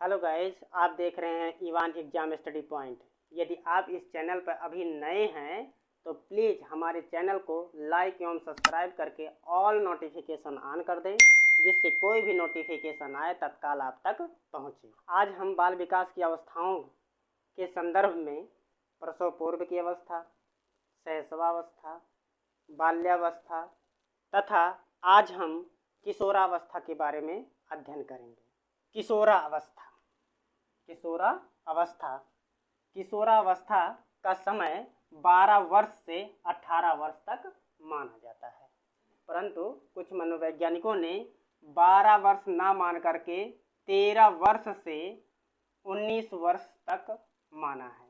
Hello guys, आप देख रहे हैं ईवान एग्जाम स्टडी पॉइंट। यदि आप इस चैनल पर अभी नए हैं तो प्लीज़ हमारे चैनल को लाइक एवं सब्सक्राइब करके ऑल नोटिफिकेशन ऑन कर दें, जिससे कोई भी नोटिफिकेशन आए तत्काल आप तक पहुंचे। आज हम बाल विकास की अवस्थाओं के संदर्भ में प्रसव पूर्व की अवस्था, शैशवावस्था, बाल्यावस्था तथा आज हम किशोरावस्था के बारे में अध्ययन करेंगे। किशोरावस्था किशोरावस्था का समय 12 वर्ष से 18 वर्ष तक माना जाता है, परंतु कुछ मनोवैज्ञानिकों ने 12 वर्ष ना मान करके 13 वर्ष से 19 वर्ष तक माना है,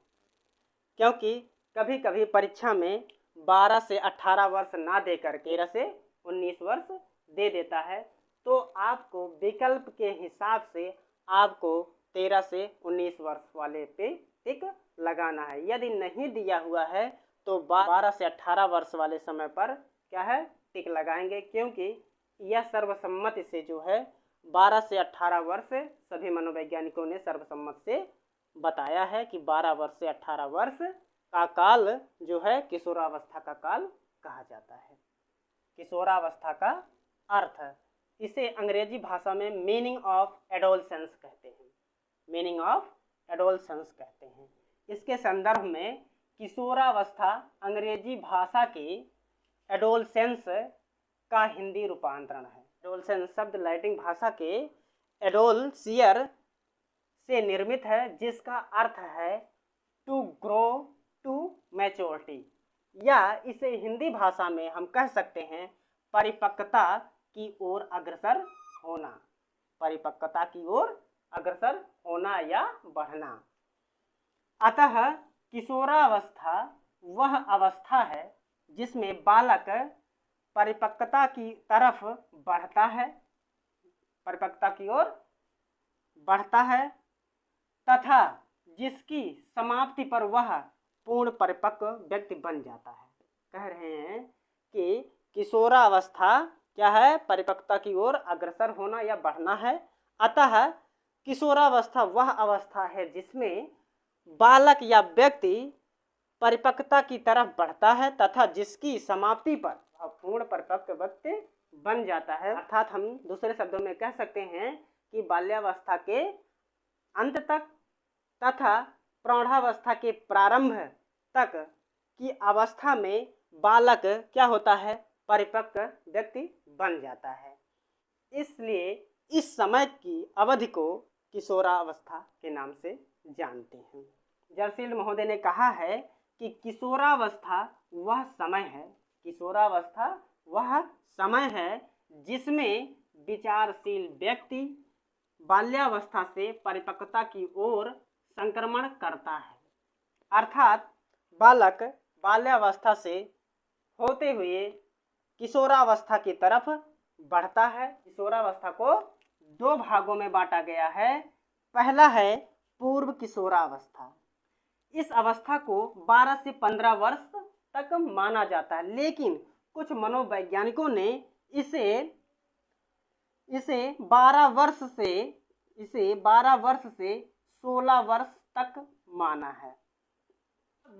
क्योंकि कभी कभी परीक्षा में 12 से 18 वर्ष ना दे कर 13 से 19 वर्ष दे देता है, तो आपको विकल्प के हिसाब से आपको 13 से 19 वर्ष वाले पे टिक लगाना है। यदि नहीं दिया हुआ है तो 12 से 18 वर्ष वाले समय पर क्या है, टिक लगाएंगे, क्योंकि यह सर्वसम्मति से जो है 12 से 18 वर्ष सभी मनोवैज्ञानिकों ने सर्वसम्मत से बताया है कि 12 वर्ष से 18 वर्ष का काल जो है किशोरावस्था का काल कहा जाता है। किशोरावस्था का अर्थ, इसे अंग्रेजी भाषा में मीनिंग ऑफ एडोलसेंस कहते हैं। मीनिंग ऑफ एडोलसेंस कहते हैं। इसके संदर्भ में किशोरावस्था अंग्रेजी भाषा के एडोलसेंस का हिंदी रूपांतरण है। एडोलसेंस शब्द लैटिन भाषा के एडोलसियर से निर्मित है, जिसका अर्थ है टू ग्रो टू मैच्योरिटी, या इसे हिंदी भाषा में हम कह सकते हैं परिपक्वता की ओर अग्रसर होना। परिपक्वता की ओर अग्रसर होना या बढ़ना। अतः किशोरावस्था वह अवस्था है जिसमें बालक परिपक्वता की तरफ बढ़ता है, परिपक्वता की ओर बढ़ता है तथा जिसकी समाप्ति पर वह पूर्ण परिपक्व व्यक्ति बन जाता है। कह रहे हैं कि किशोरावस्था क्या है, परिपक्वता की ओर अग्रसर होना या बढ़ना है। अतः किशोरावस्था वह अवस्था है जिसमें बालक या व्यक्ति परिपक्वता की तरफ बढ़ता है तथा जिसकी समाप्ति पर पूर्ण परिपक्व व्यक्ति बन जाता है। अर्थात हम दूसरे शब्दों में कह सकते हैं कि बाल्यावस्था के अंत तक तथा प्रौढ़ावस्था के प्रारंभ तक की अवस्था में बालक क्या होता है, परिपक्व व्यक्ति बन जाता है। इसलिए इस समय की अवधि को किशोरावस्था के नाम से जानते हैं। जर्सील महोदय ने कहा है कि किशोरावस्था वह समय है, किशोरावस्था वह समय है जिसमें विचारशील व्यक्ति बाल्यावस्था से परिपक्वता की ओर संक्रमण करता है। अर्थात बालक बाल्यावस्था से होते हुए किशोरावस्था की तरफ बढ़ता है। किशोरावस्था को दो भागों में बांटा गया है। पहला है पूर्व किशोरावस्था। इस अवस्था को 12 से 15 वर्ष तक माना जाता है, लेकिन कुछ मनोवैज्ञानिकों ने इसे 12 वर्ष से 16 वर्ष तक माना है।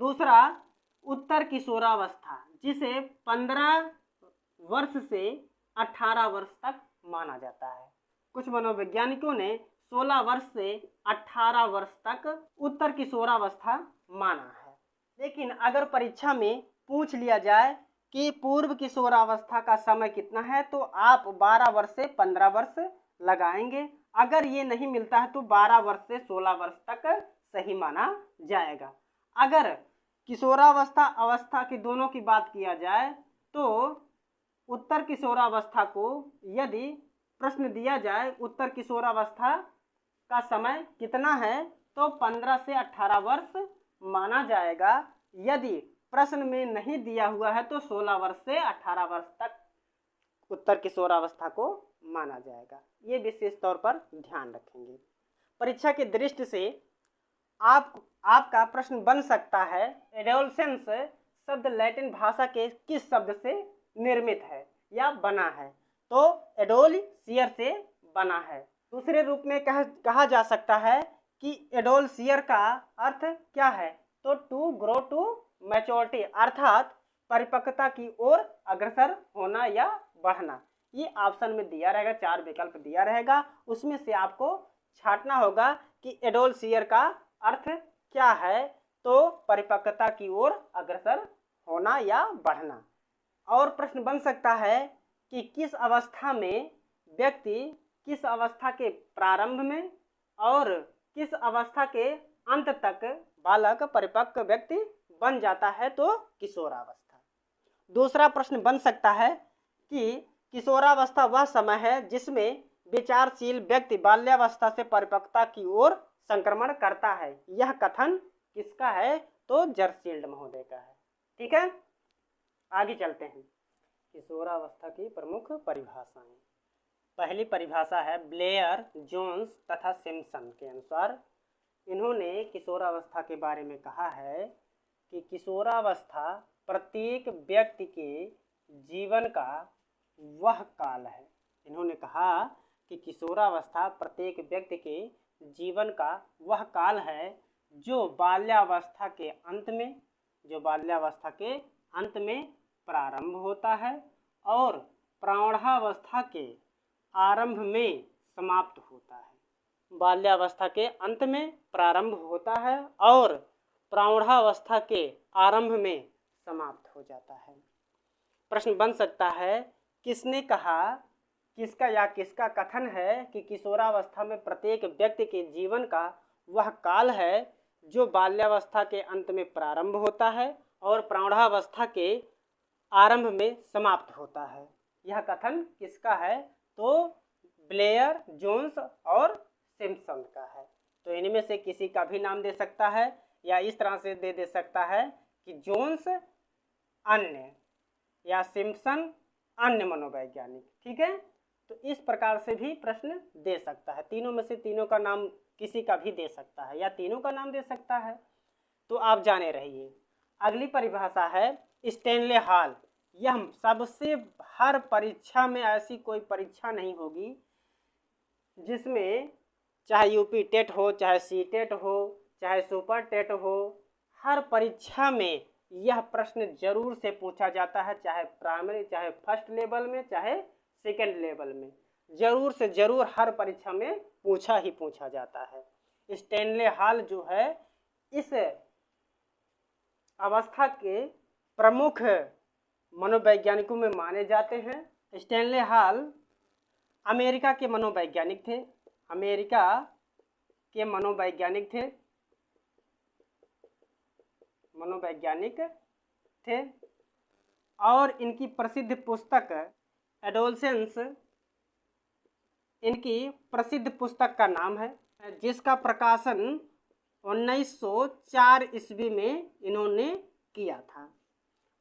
दूसरा उत्तर किशोरावस्था, जिसे 15 वर्ष से 18 वर्ष तक माना जाता है। कुछ मनोवैज्ञानिकों ने 16 वर्ष से 18 वर्ष तक उत्तर किशोरावस्था माना है। लेकिन अगर परीक्षा में पूछ लिया जाए कि पूर्व किशोरावस्था का समय कितना है, तो आप 12 वर्ष से 15 वर्ष लगाएंगे। अगर ये नहीं मिलता है तो 12 वर्ष से 16 वर्ष तक सही माना जाएगा। अगर किशोरावस्था अवस्था की दोनों की बात किया जाए तो उत्तर किशोरावस्था को यदि प्रश्न दिया जाए उत्तर किशोरावस्था का समय कितना है, तो 15 से 18 वर्ष माना जाएगा। यदि प्रश्न में नहीं दिया हुआ है तो 16 वर्ष से 18 वर्ष तक उत्तर किशोरावस्था को माना जाएगा। ये विशेष तौर पर ध्यान रखेंगे। परीक्षा की दृष्टि से आपका प्रश्न बन सकता है, एडोलसेंस शब्द लैटिन भाषा के किस शब्द से निर्मित है या बना है? तो एडोलसियर से बना है। दूसरे रूप में कहा जा सकता है कि एडोलसियर का अर्थ क्या है, तो टू ग्रो टू मैच्योरिटी, अर्थात परिपक्वता की ओर अग्रसर होना या बढ़ना। ये ऑप्शन में दिया रहेगा, 4 विकल्प दिया रहेगा, उसमें से आपको छांटना होगा कि एडोलसियर का अर्थ क्या है, तो परिपक्वता की ओर अग्रसर होना या बढ़ना। और प्रश्न बन सकता है कि किस अवस्था में व्यक्ति, किस अवस्था के प्रारंभ में और किस अवस्था के अंत तक बालक परिपक्व व्यक्ति बन जाता है, तो किशोरावस्था। दूसरा प्रश्न बन सकता है कि किशोरावस्था वह समय है जिसमें विचारशील व्यक्ति बाल्यावस्था से परिपक्वता की ओर संक्रमण करता है। यह कथन किसका है, तो जर्सील्ड महोदय का है। ठीक है, आगे चलते हैं। किशोरावस्था की प्रमुख परिभाषाएं। पहली परिभाषा है ब्लेयर, जोन्स तथा सिम्पसन के अनुसार। इन्होंने किशोरावस्था के बारे में कहा है कि किशोरावस्था प्रत्येक व्यक्ति के जीवन का वह काल है। इन्होंने कहा कि किशोरावस्था प्रत्येक व्यक्ति के जीवन का वह काल है जो बाल्यावस्था के अंत में प्रारंभ होता है और प्रौढ़ावस्था के आरंभ में समाप्त होता है। बाल्यावस्था के अंत में प्रारंभ होता है और प्रौढ़ावस्था के आरंभ में समाप्त हो जाता है। प्रश्न बन सकता है, किसने कहा, किसका कथन है कि किशोरावस्था में प्रत्येक व्यक्ति के जीवन का वह काल है जो बाल्यावस्था के अंत में प्रारंभ होता है और प्रौढ़ावस्था के आरंभ में समाप्त होता है। यह कथन किसका है, तो ब्लेयर, जोन्स और सिम्पसन का है। तो इनमें से किसी का भी नाम दे सकता है या इस तरह से दे सकता है कि जोन्स अन्य या सिम्पसन अन्य मनोवैज्ञानिक। ठीक है, तो इस प्रकार से भी प्रश्न दे सकता है। तीनों में से तीनों का नाम किसी का भी दे सकता है या तीनों का नाम दे सकता है, तो आप जाने रहिए। अगली परिभाषा है स्टैनले हॉल। यह सबसे, हर परीक्षा में ऐसी कोई परीक्षा नहीं होगी जिसमें चाहे यूपी टेट हो, चाहे सी टेट हो, चाहे सुपर टेट हो, हर परीक्षा में यह प्रश्न जरूर से पूछा जाता है, चाहे प्राइमरी, चाहे फर्स्ट लेवल में, चाहे सेकेंड लेवल में, जरूर से जरूर हर परीक्षा में पूछा जाता है। स्टैनले हॉल जो है इस अवस्था के प्रमुख मनोवैज्ञानिकों में माने जाते हैं। स्टैनले हॉल अमेरिका के मनोवैज्ञानिक थे और इनकी प्रसिद्ध पुस्तक एडोलसेंस इनकी प्रसिद्ध पुस्तक का नाम है, जिसका प्रकाशन 1904 ईस्वी में इन्होंने किया था।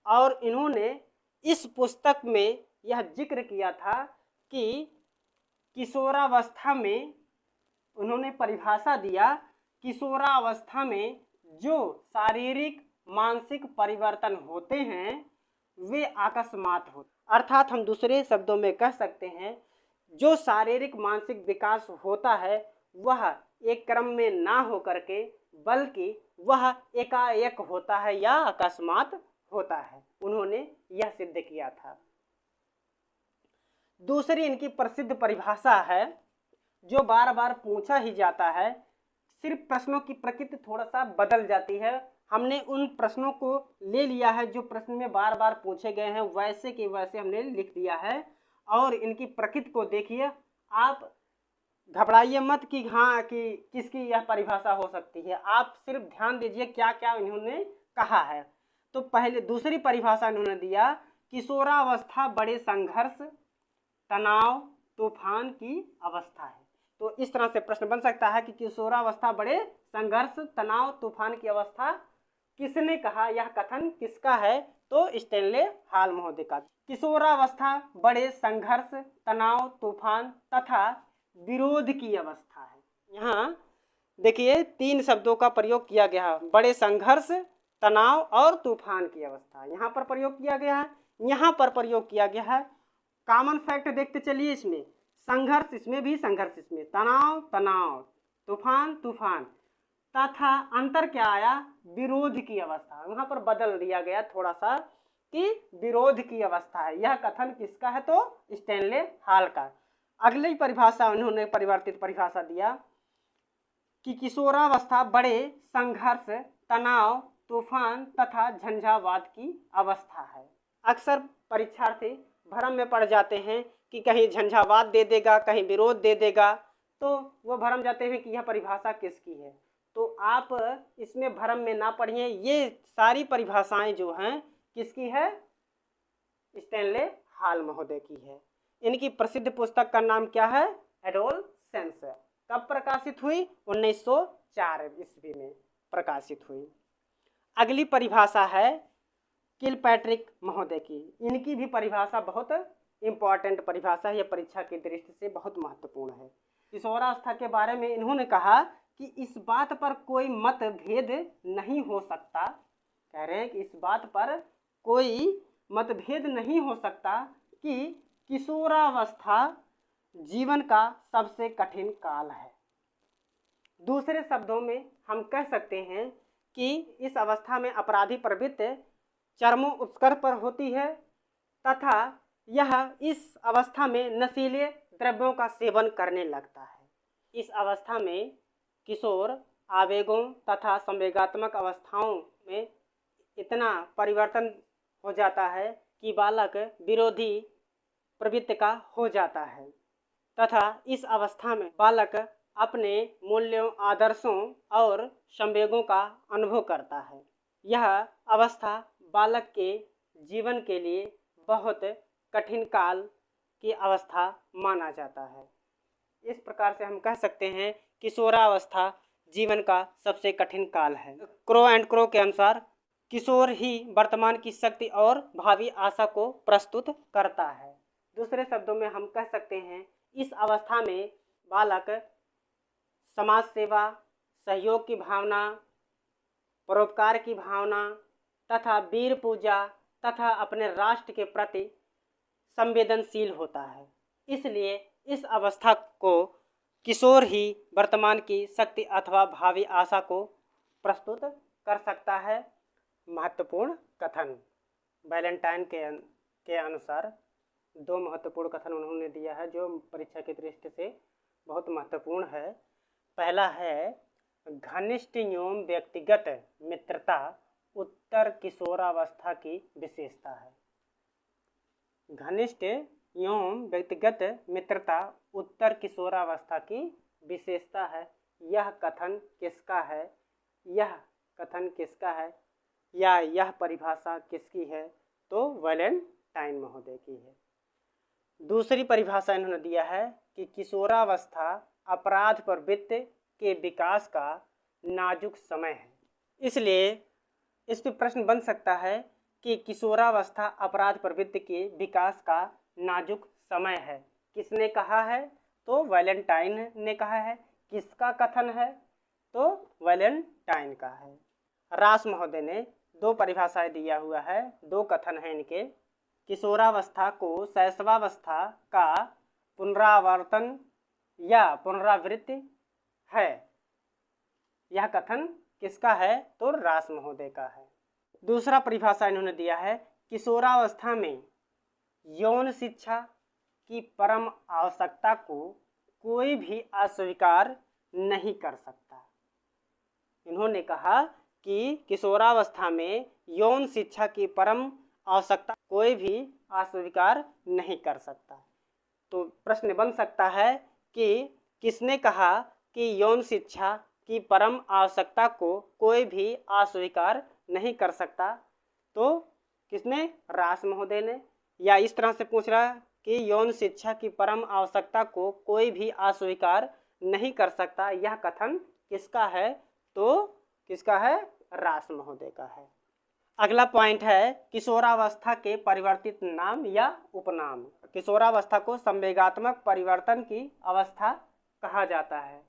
और इन्होंने इस पुस्तक में यह जिक्र किया था कि किशोरावस्था में, उन्होंने परिभाषा दिया, किशोरावस्था में जो शारीरिक मानसिक परिवर्तन होते हैं वे अकस्मात होते, अर्थात हम दूसरे शब्दों में कह सकते हैं जो शारीरिक मानसिक विकास होता है वह एक क्रम में ना हो करके बल्कि वह एकाएक होता है या अकस्मात होता है। उन्होंने यह सिद्ध किया था। दूसरी इनकी प्रसिद्ध परिभाषा है जो बार बार पूछा ही जाता है, सिर्फ प्रश्नों की प्रकृति थोड़ा सा बदल जाती है। हमने उन प्रश्नों को ले लिया है जो प्रश्न में बार बार पूछे गए हैं, वैसे के वैसे हमने लिख दिया है। और इनकी प्रकृति को देखिए, आप घबराइए मत कि हाँ कि किसकी यह परिभाषा हो सकती है, आप सिर्फ ध्यान दीजिए क्या क्या इन्होंने कहा है। तो पहले दूसरी परिभाषा इन्होंने दिया, किशोरावस्था बड़े संघर्ष, तनाव, तूफान की अवस्था है। तो इस तरह से प्रश्न बन सकता है कि किशोरावस्था बड़े संघर्ष, तनाव, तूफान की अवस्था किसने कहा, यह कथन किसका है, तो स्टैनले हॉल महोदय का। किशोरावस्था बड़े संघर्ष, तनाव, तूफान तथा विरोध की अवस्था है। यहाँ देखिए 3 शब्दों का प्रयोग किया गया है, बड़े संघर्ष, तनाव और तूफान की अवस्था यहाँ पर प्रयोग किया गया है। यहाँ पर प्रयोग किया गया है। कॉमन फैक्ट देखते चलिए, इसमें संघर्ष इसमें भी, संघर्ष इसमें, तनाव तनाव, तूफान तूफान, तथा अंतर क्या आया, विरोध की अवस्था। वहां पर बदल दिया गया थोड़ा सा कि विरोध की अवस्था है। यह कथन किसका है, तो स्टैनले हॉल का। अगली परिभाषा उन्होंने परिवर्तित परिभाषा दिया कि किशोरावस्था बड़े संघर्ष, तनाव, तूफान तथा झंझावात की अवस्था है। अक्सर परीक्षार्थी भ्रम में पड़ जाते हैं कि कहीं झंझावात दे देगा, कहीं विरोध दे देगा, तो वो भ्रम जाते हैं कि यह परिभाषा किसकी है। तो आप इसमें भ्रम में ना पढ़िए। ये सारी परिभाषाएं जो हैं किसकी है, स्टैनले हॉल महोदय की है। इनकी प्रसिद्ध पुस्तक का नाम क्या है, एडोलसेंस। कब प्रकाशित हुई, 1904 ईस्वी में प्रकाशित हुई। अगली परिभाषा है किलपैट्रिक महोदय की। इनकी भी परिभाषा बहुत इंपॉर्टेंट परिभाषा है, यह परीक्षा की दृष्टि से बहुत महत्वपूर्ण है। किशोरावस्था के बारे में इन्होंने कहा कि इस बात पर कोई मतभेद नहीं हो सकता, कह रहे हैं कि इस बात पर कोई मतभेद नहीं हो सकता कि किशोरावस्था जीवन का सबसे कठिन काल है। दूसरे शब्दों में हम कह सकते हैं कि इस अवस्था में अपराधी प्रवृत्ति चरमोत्कर्ष पर होती है तथा यह इस अवस्था में नशीले द्रव्यों का सेवन करने लगता है। इस अवस्था में किशोर आवेगों तथा संवेगात्मक अवस्थाओं में इतना परिवर्तन हो जाता है कि बालक विरोधी प्रवृत्ति का हो जाता है तथा इस अवस्था में बालक अपने मूल्यों, आदर्शों और संवेगों का अनुभव करता है। यह अवस्था बालक के जीवन के लिए बहुत कठिन काल की अवस्था माना जाता है। इस प्रकार से हम कह सकते हैं किशोरावस्था जीवन का सबसे कठिन काल है। क्रो एंड क्रो के अनुसार किशोर ही वर्तमान की शक्ति और भावी आशा को प्रस्तुत करता है। दूसरे शब्दों में हम कह सकते हैं इस अवस्था में बालक समाज सेवा, सहयोग की भावना, परोपकार की भावना तथा वीर पूजा तथा अपने राष्ट्र के प्रति संवेदनशील होता है। इसलिए इस अवस्था को किशोर ही वर्तमान की शक्ति अथवा भावी आशा को प्रस्तुत कर सकता है। महत्वपूर्ण कथन वैलेंटाइन के अनुसार दो महत्वपूर्ण कथन उन्होंने दिया है जो परीक्षा की दृष्टि से बहुत महत्वपूर्ण है। पहला है घनिष्ठ एवं व्यक्तिगत मित्रता उत्तर किशोरावस्था की विशेषता है। घनिष्ठ एवं व्यक्तिगत मित्रता उत्तर किशोरावस्था की विशेषता है। यह कथन किसका है, यह कथन किसका है या यह परिभाषा किसकी है, तो वैलेंटाइन महोदय की है। दूसरी परिभाषा इन्होंने दिया है कि किशोरावस्था अपराध प्रवृत्ति के विकास का नाजुक समय है। इसलिए इस पर प्रश्न बन सकता है कि किशोरावस्था अपराध प्रवृत्ति के विकास का नाजुक समय है। किसने कहा है, तो वैलेंटाइन ने कहा है। किसका कथन है, तो वैलेंटाइन का है। रास महोदय ने दो परिभाषाएं दिया हुआ है, दो कथन हैं इनके। किशोरावस्था को शैशवावस्था का पुनरावर्तन या पुनरावृत्ति है। यह कथन किसका है, तो रास महोदय का है। दूसरा परिभाषा इन्होंने दिया है किशोरावस्था में यौन शिक्षा की परम आवश्यकता को कोई भी अस्वीकार नहीं कर सकता। इन्होंने कहा कि किशोरावस्था में यौन शिक्षा की परम आवश्यकता कोई भी अस्वीकार नहीं कर सकता। तो प्रश्न बन सकता है कि किसने कहा कि यौन शिक्षा की परम आवश्यकता को कोई भी अस्वीकार नहीं कर सकता, तो किसने, रास महोदय ने। या इस तरह से पूछ रहा कि यौन शिक्षा की परम आवश्यकता को कोई भी अस्वीकार नहीं कर सकता, यह कथन किसका है, तो किसका है, रास महोदय का है। अगला पॉइंट है किशोरावस्था के परिवर्तित नाम या उपनाम। किशोरावस्था को संवेगात्मक परिवर्तन की अवस्था कहा जाता है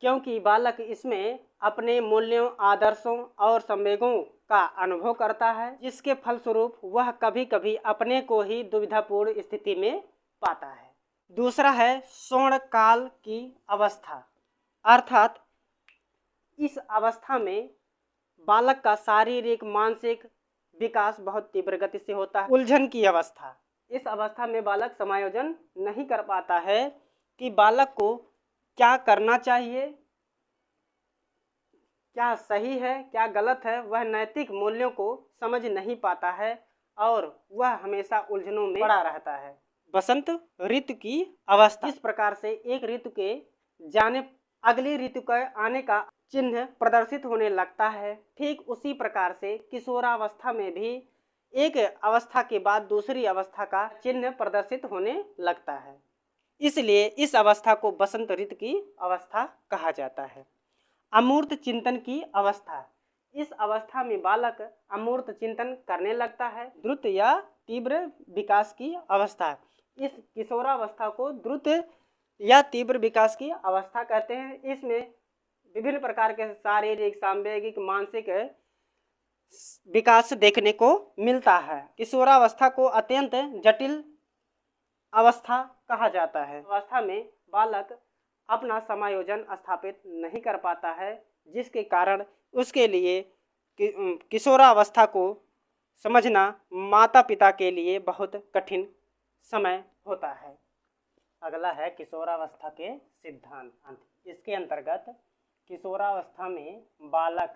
क्योंकि बालक इसमें अपने मूल्यों, आदर्शों और संवेगों का अनुभव करता है, जिसके फलस्वरूप वह कभी कभी अपने को ही दुविधापूर्ण स्थिति में पाता है। दूसरा है स्वर्ण काल की अवस्था, अर्थात इस अवस्था में बालक का शारीरिक मानसिक विकास बहुत तीव्र गति से होता है। उलझन की अवस्था, इस अवस्था में बालक समायोजन नहीं कर पाता है कि बालक को क्या करना चाहिए, क्या सही है क्या गलत है, वह नैतिक मूल्यों को समझ नहीं पाता है और वह हमेशा उलझनों में पड़ा रहता है। बसंत ऋतु की अवस्था, इस प्रकार से एक ऋतु के जाने अगली ऋतु के आने का चिन्ह प्रदर्शित होने लगता है। ठीक उसी प्रकार से किशोरावस्था में भी एक अवस्था के बाद दूसरी अवस्था का चिन्ह प्रदर्शित होने लगता है, इसलिए इस अवस्था को बसंत ऋतु की अवस्था कहा जाता है। अमूर्त चिंतन की अवस्था, इस अवस्था में बालक अमूर्त चिंतन करने लगता है। द्रुत या तीव्र विकास की अवस्था, इस किशोरावस्था को द्रुत या तीव्र विकास की अवस्था कहते हैं। इसमें विभिन्न प्रकार के शारीरिक सांवेगिक मानसिक विकास देखने को मिलता है। किशोरावस्था को अत्यंत जटिल अवस्था कहा जाता है। अवस्था में बालक अपना समायोजन स्थापित नहीं कर पाता है, जिसके कारण उसके लिए किशोरावस्था को समझना माता पिता के लिए बहुत कठिन समय होता है। अगला है किशोरावस्था के सिद्धांत। इसके अंतर्गत किशोरावस्था में बालक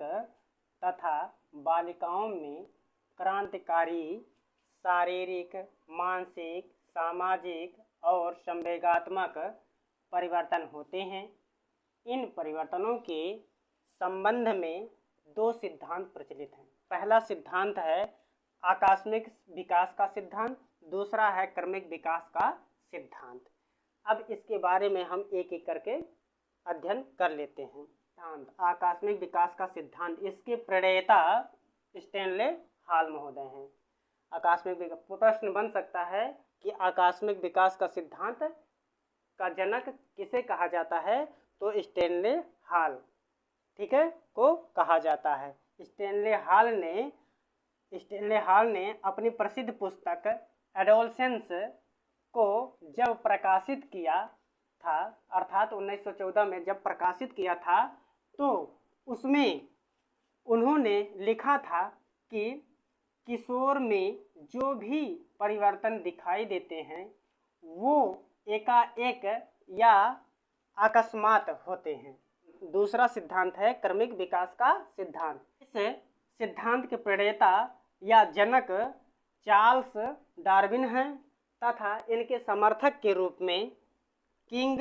तथा बालिकाओं में क्रांतिकारी शारीरिक मानसिक सामाजिक और संवेगात्मक परिवर्तन होते हैं। इन परिवर्तनों के संबंध में दो सिद्धांत प्रचलित हैं। पहला सिद्धांत है आकस्मिक विकास का सिद्धांत, दूसरा है क्रमिक विकास का सिद्धांत। अब इसके बारे में हम एक एक करके अध्ययन कर लेते हैं। आकस्मिक विकास का सिद्धांत, इसके प्रणेता स्टैनले हॉल महोदय हैं। आकस्मिक विकास, प्रश्न बन सकता है कि आकस्मिक विकास का सिद्धांत का जनक किसे कहा जाता है, तो स्टैनले हॉल, ठीक है, को कहा जाता है। स्टैनले हॉल ने अपनी प्रसिद्ध पुस्तक एडोलसेंस को जब प्रकाशित किया था, अर्थात 1914 में जब प्रकाशित किया था, तो उसमें उन्होंने लिखा था कि किशोर में जो भी परिवर्तन दिखाई देते हैं वो एकाएक या अकस्मात होते हैं। दूसरा सिद्धांत है क्रमिक विकास का सिद्धांत। इस सिद्धांत के प्रणेता या जनक चार्ल्स डार्विन हैं तथा इनके समर्थक के रूप में किंग,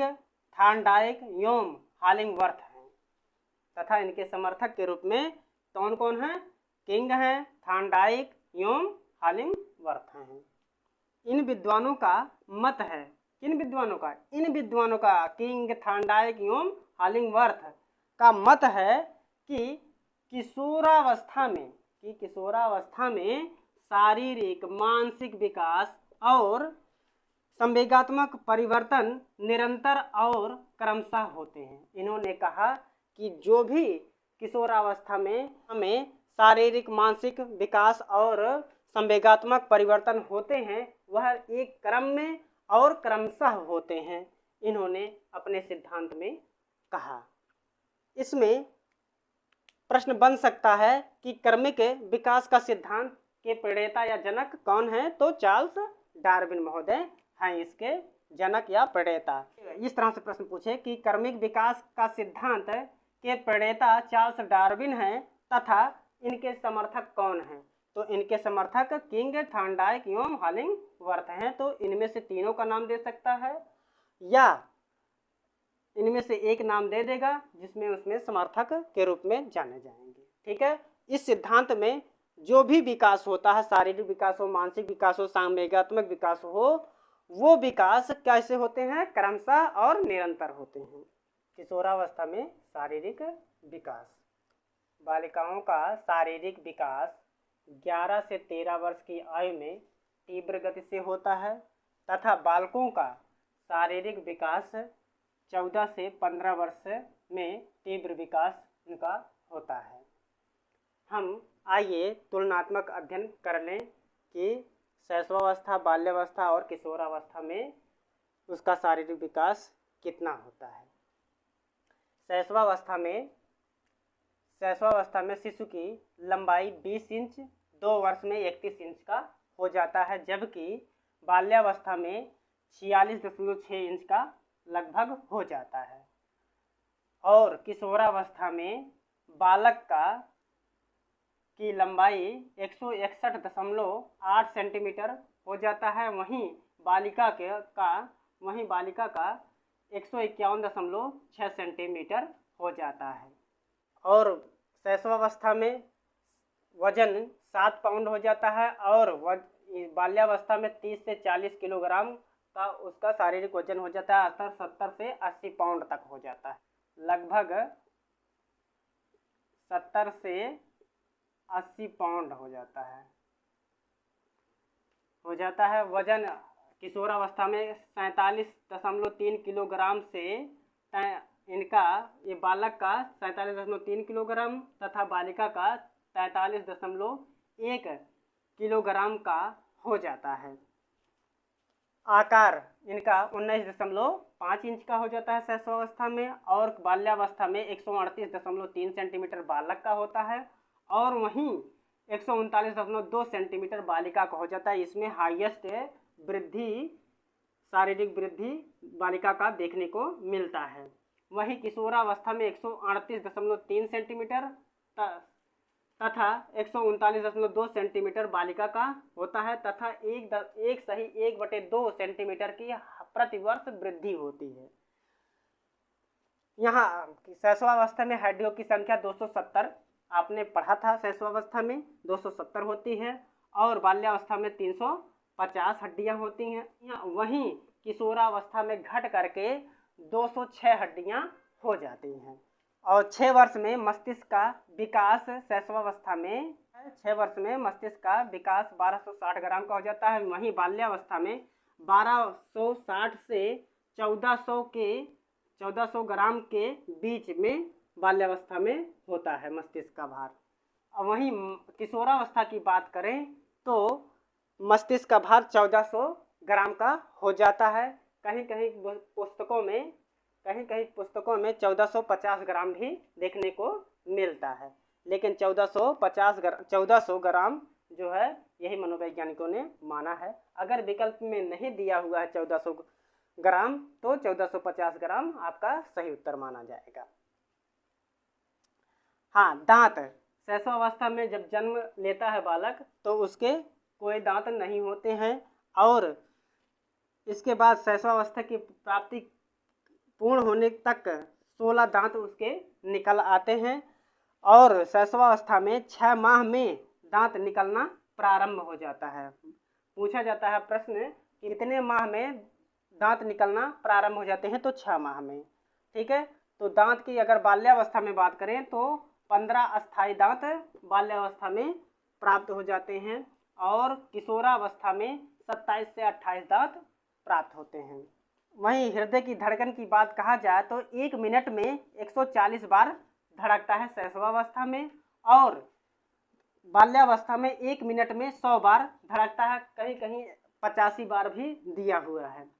थॉर्नडाइक एवं हॉलिंगवर्थ हैं। तथा इनके समर्थक के रूप में कौन कौन हैं? किंग हैं, थॉर्नडाइक एवं हॉलिंगवर्थ हैं। इन विद्वानों का मत है, किन विद्वानों का? इन विद्वानों का, किंग, थॉर्नडाइक एवं हॉलिंगवर्थ का मत है कि किशोरावस्था में शारीरिक मानसिक विकास और संवेगात्मक परिवर्तन निरंतर और क्रमशः होते हैं। इन्होंने कहा कि जो भी किशोरावस्था में हमें शारीरिक मानसिक विकास और संवेगात्मक परिवर्तन होते हैं वह एक क्रम में और क्रमशः होते हैं, इन्होंने अपने सिद्धांत में कहा। इसमें प्रश्न बन सकता है कि क्रमिक विकास का सिद्धांत के प्रणेता या जनक कौन है, तो चार्ल्स डार्विन महोदय हैं इसके जनक या प्रणेता। इस तरह से प्रश्न पूछे कि क्रमिक विकास का सिद्धांत के प्रणेता चार्ल्स डार्विन हैं तथा इनके समर्थक कौन हैं, तो इनके समर्थक किंग, थॉर्नडाइक एवं हॉलिंगवर्थ हैं। तो इनमें से तीनों का नाम दे सकता है या इनमें से एक नाम दे देगा जिसमें उसमें समर्थक के रूप में जाने जाएंगे। ठीक है, इस सिद्धांत में जो भी विकास होता है, शारीरिक विकास हो, मानसिक विकास हो, संवेगात्मक विकास हो, वो विकास कैसे होते हैं? क्रमशः और निरंतर होते हैं। किशोरावस्था में शारीरिक विकास, बालिकाओं का शारीरिक विकास 11 से 13 वर्ष की आयु में तीव्र गति से होता है तथा बालकों का शारीरिक विकास 14 से 15 वर्ष में तीव्र विकास उनका होता है। हम आइए तुलनात्मक अध्ययन कर लें कि शैशवावस्था, बाल्यावस्था और किशोरावस्था में उसका शारीरिक विकास कितना होता है। शैशवावस्था में शिशु की लंबाई 20 इंच, 2 वर्ष में 31 इंच का हो जाता है, जबकि बाल्यावस्था में 46.6 इंच का लगभग हो जाता है। और किशोरावस्था में बालक की लंबाई 161.8 सेंटीमीटर हो जाता है, वहीं बालिका का 151.6 सेंटीमीटर हो जाता है। और शैशवावस्था में वजन 7 पाउंड हो जाता है और बाल्यावस्था में 30 से 40 किलोग्राम का उसका शारीरिक वजन हो जाता है, अर्थात 70 से 80 पाउंड तक हो जाता है। लगभग 70 से 80 पाउंड हो जाता है। वजन किशोरावस्था में 47.3 किलोग्राम से ये बालक का 47.3 किलोग्राम तथा बालिका का 43.1 किलोग्राम का हो जाता है। आकार इनका 19.5 इंच का हो जाता है शैशवावस्था में, और बाल्यावस्था में 138.3 सेंटीमीटर बालक का होता है और वहीं 139.2 सेंटीमीटर बालिका का हो जाता है। इसमें हाईएस्ट शारीरिक वृद्धि बालिका का देखने को मिलता है। वहीं किशोरावस्था में 138.3 सेंटीमीटर तथा 139.2 सेंटीमीटर बालिका का होता है तथा 1/2 सेंटीमीटर की प्रतिवर्ष वृद्धि होती है। यहाँ शैशवावस्था में हड्डियों की संख्या 270 आपने पढ़ा था, शैशवावस्था में 270 होती है और बाल्यावस्था में 350 हड्डियाँ होती हैं। वहीं किशोरावस्था में घट करके 206 हड्डियाँ हो जाती हैं। और 6 वर्ष में मस्तिष्क का विकास शैशवावस्था में 6 वर्ष में मस्तिष्क का विकास 1260 ग्राम का हो जाता है। वहीं बाल्यावस्था में 1260 से 1400 ग्राम के बीच में बाल्यावस्था में होता है मस्तिष्क का भार। और वहीं किशोरावस्था की बात करें तो मस्तिष्क का भार 1400 ग्राम का हो जाता है। कहीं कहीं पुस्तकों में 1450 ग्राम भी देखने को मिलता है, लेकिन 1400 ग्राम जो है यही मनोवैज्ञानिकों ने माना है। अगर विकल्प में नहीं दिया हुआ है 1400 ग्राम तो 1450 ग्राम आपका सही उत्तर माना जाएगा। हाँ, दांत शैशवावस्था में जब जन्म लेता है बालक तो उसके कोई दांत नहीं होते हैं और इसके बाद शैशवावस्था की प्राप्ति पूर्ण होने तक 16 दांत उसके निकल आते हैं और शैशवावस्था में 6 माह में दांत निकलना प्रारंभ हो जाता है। पूछा जाता है प्रश्न कि कितने माह में दांत निकलना प्रारंभ हो जाते हैं, तो 6 माह में। ठीक है, तो दांत की अगर बाल्यावस्था में बात करें तो 15 अस्थायी दांत बाल्यावस्था में प्राप्त हो जाते हैं और किशोरावस्था में 27 से 28 दांत प्राप्त होते हैं। वहीं हृदय की धड़कन की बात कहा जाए तो 1 मिनट में 140 बार धड़कता है शैशवावस्था में और बाल्यावस्था में 1 मिनट में 100 बार धड़कता है, कहीं कहीं 85 बार भी दिया हुआ है।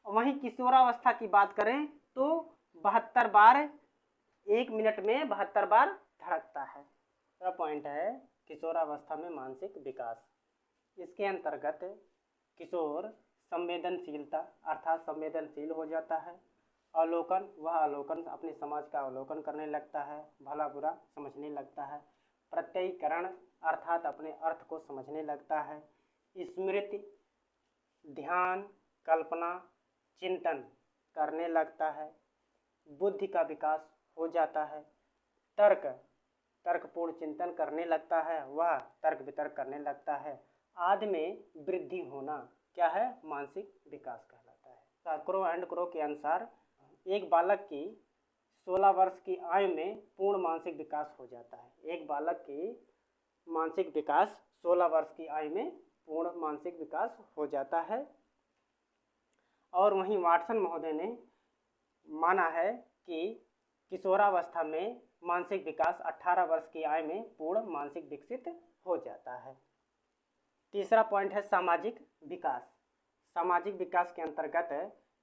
वहीं किशोरावस्था की बात करें तो 72 बार 1 मिनट में 72 बार धड़कता है। तो पॉइंट है किशोरावस्था में मानसिक विकास। इसके अंतर्गत किशोर संवेदनशीलता अर्थात संवेदनशील हो जाता है। अवलोकन अपने समाज का अवलोकन करने लगता है, भला बुरा समझने लगता है। प्रत्ययीकरण अर्थात अपने अर्थ को समझने लगता है। स्मृति, ध्यान, कल्पना, चिंतन करने लगता है। बुद्धि का विकास हो जाता है। तर्कपूर्ण चिंतन करने लगता है, वह तर्क वितर्क करने लगता है। आदि में वृद्धि होना क्या है? मानसिक विकास कहलाता है। क्रो एंड क्रो के अनुसार एक बालक की 16 वर्ष की आयु में पूर्ण मानसिक विकास हो जाता है। एक बालक की मानसिक विकास 16 वर्ष की आयु में पूर्ण मानसिक विकास हो जाता है। और वहीं वाटसन महोदय ने माना है कि किशोरावस्था में मानसिक विकास 18 वर्ष की आयु में पूर्ण मानसिक विकसित हो जाता है। तीसरा पॉइंट है सामाजिक विकास। सामाजिक विकास के अंतर्गत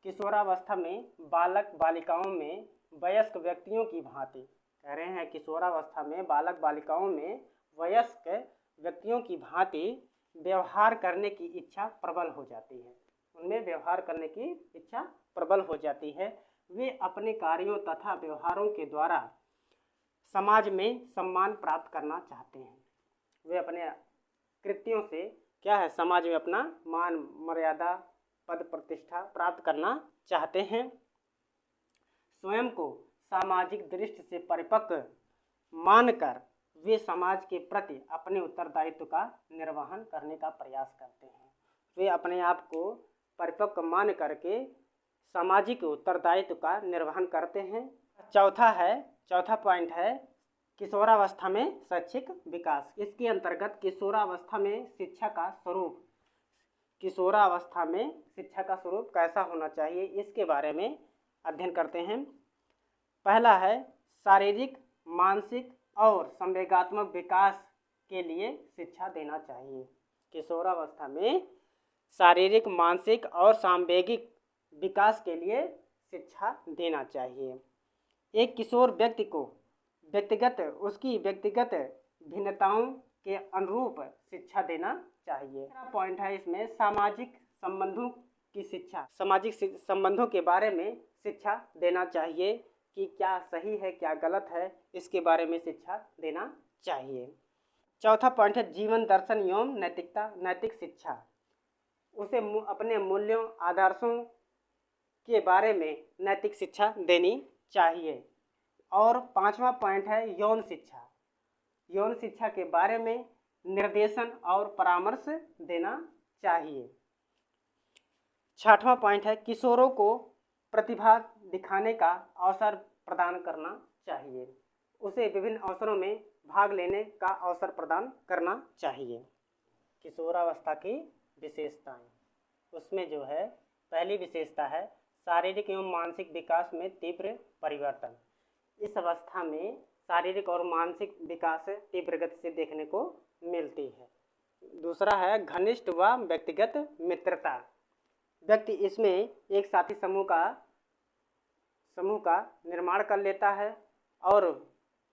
किशोरावस्था में बालक बालिकाओं में वयस्क व्यक्तियों की भांति, कह रहे हैं किशोरावस्था में बालक बालिकाओं में वयस्क व्यक्तियों की भांति व्यवहार करने की इच्छा प्रबल हो जाती है। उनमें व्यवहार करने की इच्छा प्रबल हो जाती है। वे अपने कार्यों तथा व्यवहारों के द्वारा समाज में सम्मान प्राप्त करना चाहते हैं। वे अपने कृत्यों से क्या है, समाज में अपना मान मर्यादा पद प्रतिष्ठा प्राप्त करना चाहते हैं। स्वयं को सामाजिक दृष्टि से परिपक्व मानकर वे समाज के प्रति अपने उत्तरदायित्व का निर्वहन करने का प्रयास करते हैं। वे अपने आप को परिपक्व मान करके सामाजिक उत्तरदायित्व का निर्वहन करते हैं। चौथा पॉइंट है किशोरावस्था में शैक्षिक विकास। इसके अंतर्गत किशोरावस्था में शिक्षा का स्वरूप, किशोरावस्था में शिक्षा का स्वरूप कैसा होना चाहिए, इसके बारे में अध्ययन करते हैं। पहला है शारीरिक, मानसिक और संवेगात्मक विकास के लिए शिक्षा देना चाहिए। किशोरावस्था में शारीरिक, मानसिक और सांवेगिक विकास के लिए शिक्षा देना चाहिए। एक किशोर व्यक्ति को उसकी व्यक्तिगत भिन्नताओं के अनुरूप शिक्षा देना चाहिए। पॉइंट है इसमें सामाजिक संबंधों की शिक्षा, सामाजिक संबंधों के बारे में शिक्षा देना चाहिए कि क्या सही है क्या गलत है, इसके बारे में शिक्षा देना चाहिए। चौथा पॉइंट है जीवन दर्शन एवं नैतिकता, नैतिक शिक्षा। उसे अपने मूल्यों आदर्शों के बारे में नैतिक शिक्षा देनी चाहिए। और पांचवा पॉइंट है यौन शिक्षा। यौन शिक्षा के बारे में निर्देशन और परामर्श देना चाहिए। छठवां पॉइंट है किशोरों को प्रतिभा दिखाने का अवसर प्रदान करना चाहिए। उसे विभिन्न अवसरों में भाग लेने का अवसर प्रदान करना चाहिए। किशोरावस्था की विशेषताएं, उसमें जो है पहली विशेषता है शारीरिक एवं मानसिक विकास में तीव्र परिवर्तन। इस अवस्था में शारीरिक और मानसिक विकास तीव्र गति से देखने को मिलती है। दूसरा है घनिष्ठ व व्यक्तिगत मित्रता। व्यक्ति इसमें एक साथी समूह का निर्माण कर लेता है और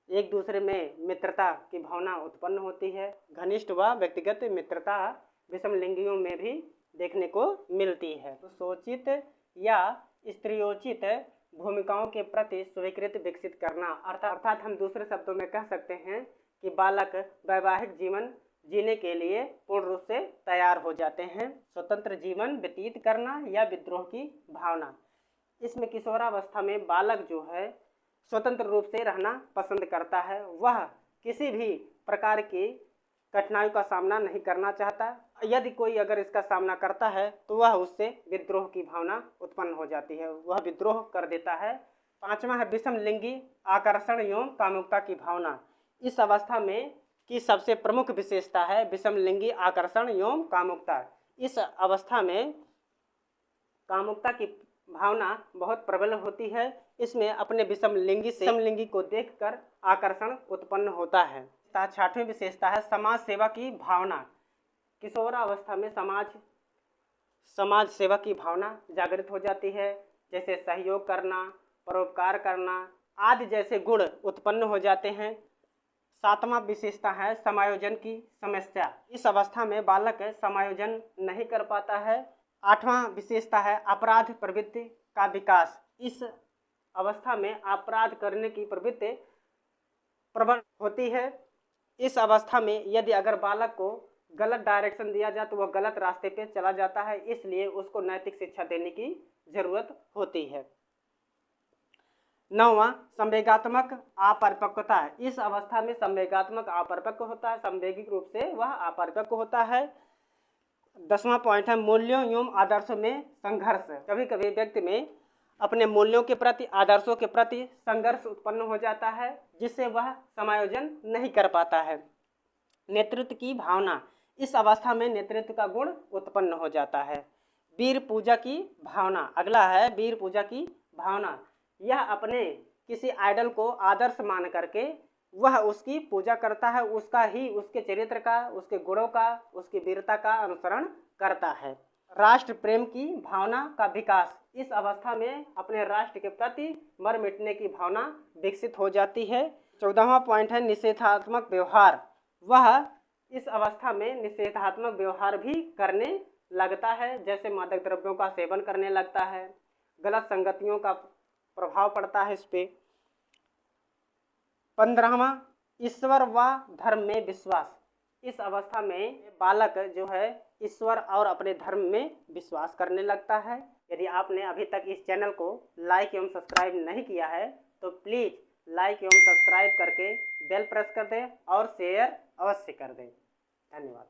एक दूसरे में मित्रता की भावना उत्पन्न होती है। घनिष्ठ व व्यक्तिगत मित्रता विषम लिंगियों में भी देखने को मिलती है। तो सोचित या स्त्रियोचित भूमिकाओं के प्रति स्वीकृति विकसित करना, अर्थात हम दूसरे शब्दों में कह सकते हैं कि बालक वैवाहिक जीवन जीने के लिए पूर्ण रूप से तैयार हो जाते हैं। स्वतंत्र जीवन व्यतीत करना या विद्रोह की भावना। इसमें किशोरावस्था में बालक जो है स्वतंत्र रूप से रहना पसंद करता है। वह किसी भी प्रकार की कठिनाइयों का सामना नहीं करना चाहता। यदि कोई अगर इसका सामना करता है तो वह उससे विद्रोह की भावना उत्पन्न हो जाती है, वह विद्रोह कर देता है। पांचवा है विषम लिंगी आकर्षण एवं कामुकता की भावना। इस अवस्था में की सबसे प्रमुख विशेषता है विषम लिंगी आकर्षण एवं कामुकता। इस अवस्था में कामुकता की भावना बहुत प्रबल होती है। इसमें अपने विषम लिंगी को देखकर आकर्षण उत्पन्न होता है। छठवीं विशेषता है समाज सेवा की भावना। किशोरावस्था में समाज सेवा की भावना जागृत हो जाती है, जैसे सहयोग करना, परोपकार करना आदि जैसे गुण उत्पन्न हो जाते हैं। सातवां विशेषता है समायोजन की समस्या। इस अवस्था में बालक समायोजन नहीं कर पाता है। आठवां विशेषता है अपराध प्रवृत्ति का विकास। इस अवस्था में अपराध करने की प्रवृत्ति प्रबल होती है। इस अवस्था में यदि अगर बालक को गलत डायरेक्शन दिया जाए तो वह गलत रास्ते पे चला जाता है, इसलिए उसको नैतिक शिक्षा देने की जरूरत होती है। नौवां संवेगात्मक अपरिपक्वता। इस अवस्था में संवेगात्मक अपरिपक्व होता है, संवेगिक रूप से वह अपरिपक्व होता है। 10वां पॉइंट है मूल्यों एवं आदर्शों में संघर्ष। कभी कभी व्यक्ति में अपने मूल्यों के प्रति, आदर्शों के प्रति संघर्ष उत्पन्न हो जाता है, जिससे वह समायोजन नहीं कर पाता है। नेतृत्व की भावना। इस अवस्था में नेतृत्व का गुण उत्पन्न हो जाता है। वीर पूजा की भावना। अगला है वीर पूजा की भावना। यह अपने किसी आइडल को आदर्श मान करके वह उसकी पूजा करता है, उसके चरित्र का, उसके गुणों का, उसकी वीरता का अनुसरण करता है। राष्ट्र प्रेम की भावना का विकास। इस अवस्था में अपने राष्ट्र के प्रति मर मिटने की भावना विकसित हो जाती है। 14वां पॉइंट है निषेधात्मक व्यवहार। वह इस अवस्था में निषेधात्मक व्यवहार भी करने लगता है, जैसे मादक द्रव्यों का सेवन करने लगता है, गलत संगतियों का प्रभाव पड़ता है इस पे। 15वां ईश्वर व धर्म में विश्वास। इस अवस्था में बालक जो है ईश्वर और अपने धर्म में विश्वास करने लगता है। यदि आपने अभी तक इस चैनल को लाइक एवं सब्सक्राइब नहीं किया है तो प्लीज़ लाइक एवं सब्सक्राइब करके बेल प्रेस कर दें और शेयर अवश्य कर दें। धन्यवाद।